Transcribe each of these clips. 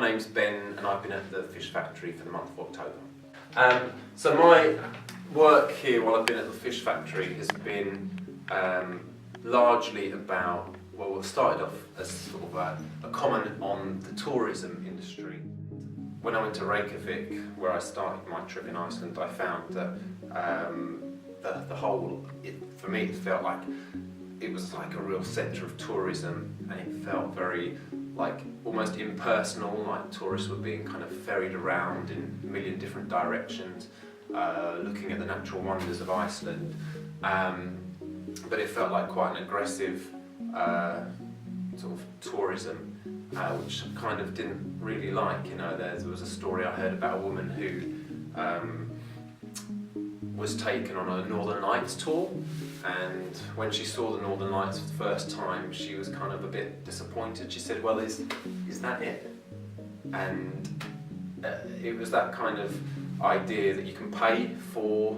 name's Ben and I've been at the fish factory for the month of October. So my work here while I've been at the fish factory has been largely about, well, it started off as sort of a comment on the tourism industry. When I went to Reykjavik, where I started my trip in Iceland, I found that the whole, for me it felt like it was like a real centre of tourism, and it felt very like almost impersonal, like tourists were being kind of ferried around in a million different directions, looking at the natural wonders of Iceland. But it felt like quite an aggressive sort of tourism, which I kind of didn't really like. You know, there was a story I heard about a woman who was taken on a Northern Lights tour, and when she saw the Northern Lights for the first time, she was kind of a bit disappointed. She said, "Well, is that it?" And it was that kind of idea that you can pay for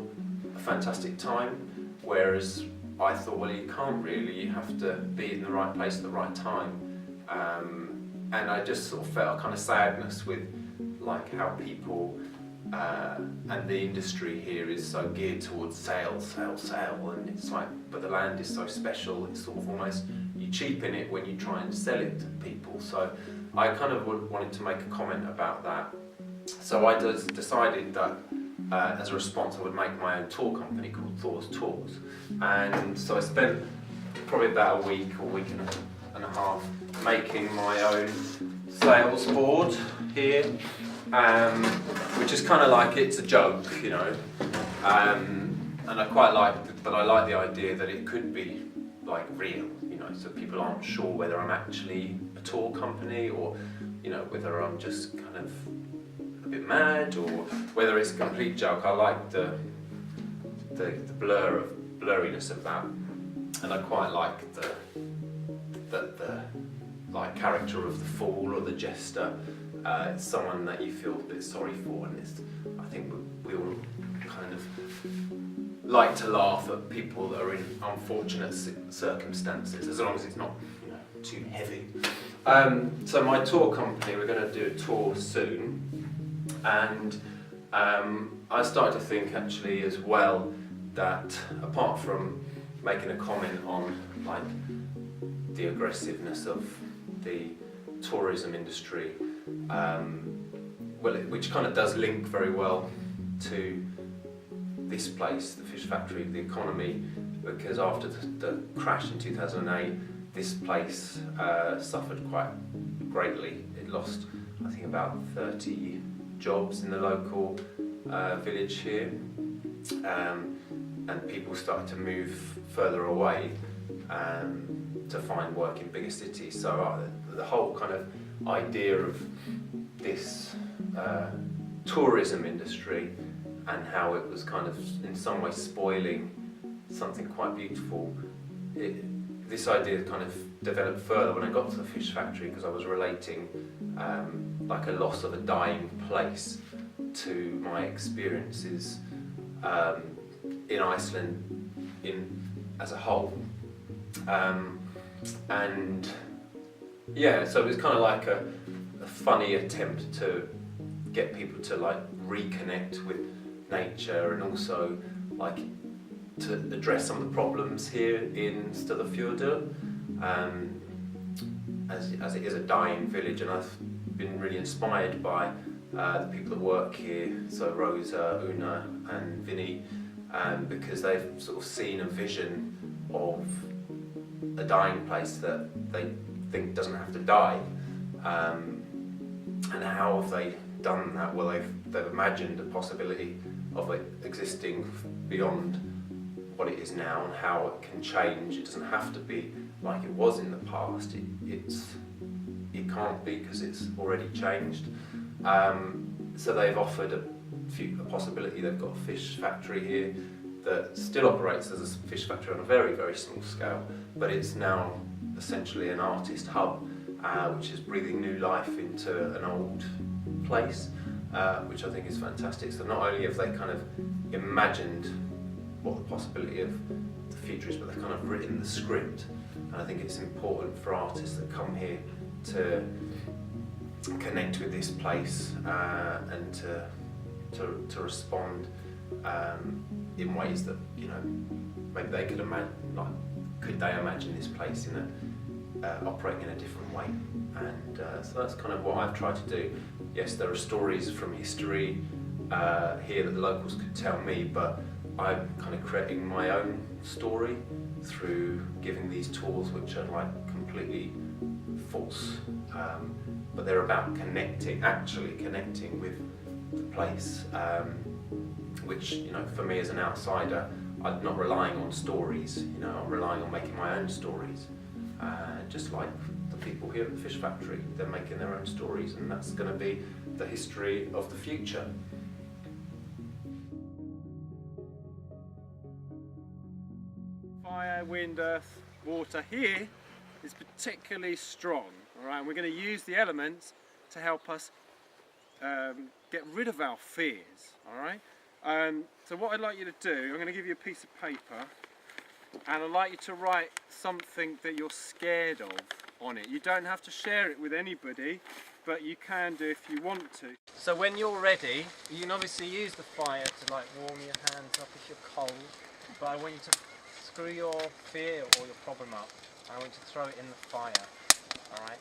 a fantastic time, whereas I thought, well, you can't really. You have to be in the right place at the right time. And I just sort of felt a kind of sadness with like how people and the industry here is so geared towards sale, and it's like, but the land is so special, it's sort of almost, you cheapen it when you try and sell it to people. So I kind of wanted to make a comment about that. So I decided that as a response I would make my own tour company called Thor's Tours. And so I spent probably about a week or week and a half making my own sales board here, which is kind of like, it's a joke, you know, and I quite like, but I like the idea that it could be like real, you know, so people aren't sure whether I'm actually a tour company or, you know, whether I'm just kind of a bit mad or whether it's a complete joke. I like the blurriness of that, and I quite like the like character of the fool or the jester. It's someone that you feel a bit sorry for, and I think we all kind of like to laugh at people that are in unfortunate circumstances, as long as it's not, you know, too heavy. So my tour company, we're going to do a tour soon, and I started to think actually as well that apart from making a comment on like the aggressiveness of the tourism industry, which kind of does link very well to this place, the fish factory, the economy, because after the crash in 2008, this place suffered quite greatly. It lost, I think, about 30 jobs in the local village here, and people started to move further away to find work in bigger cities. So the whole kind of idea of this tourism industry and how it was kind of in some way spoiling something quite beautiful, this idea kind of developed further when I got to the fish factory, because I was relating like a loss of a dying place to my experiences in Iceland as a whole. And yeah, so it was kind of like a funny attempt to get people to like reconnect with nature, and also like to address some of the problems here in Stodvarfjordur, as it is a dying village. And I've been really inspired by the people that work here, so Rosa, Una and Vinny, because they've sort of seen a vision of a dying place that they think doesn't have to die. And how have they done that? Well, they've imagined a possibility of it existing beyond what it is now, and how it can change. It doesn't have to be like it was in the past. It can't be, because it's already changed. So they've offered a possibility. They've got a fish factory here that still operates as a fish factory on a very, very small scale, but it's now essentially an artist hub, which is breathing new life into an old place, which I think is fantastic. So not only have they kind of imagined what the possibility of the future is, but they've kind of written the script. And I think it's important for artists that come here to connect with this place and to respond in ways that, you know, maybe they could imagine. Like, could they imagine this place in operating in a different way? And so that's kind of what I've tried to do. Yes, there are stories from history here that the locals could tell me, but I'm kind of creating my own story through giving these tours, which are like completely false, but they're about actually connecting with the place, which, you know, for me as an outsider, I'm not relying on stories, you know, I'm relying on making my own stories, just like the people here at the fish factory, they're making their own stories, and that's going to be the history of the future. Fire, wind, earth, water here is particularly strong, all right? And we're going to use the elements to help us get rid of our fears, all right? So what I'd like you to do, I'm going to give you a piece of paper, and I'd like you to write something that you're scared of on it. You don't have to share it with anybody, but you can do if you want to. So when you're ready, you can obviously use the fire to like warm your hands up if you're cold, but I want you to screw your fear or your problem up. I want you to throw it in the fire, alright?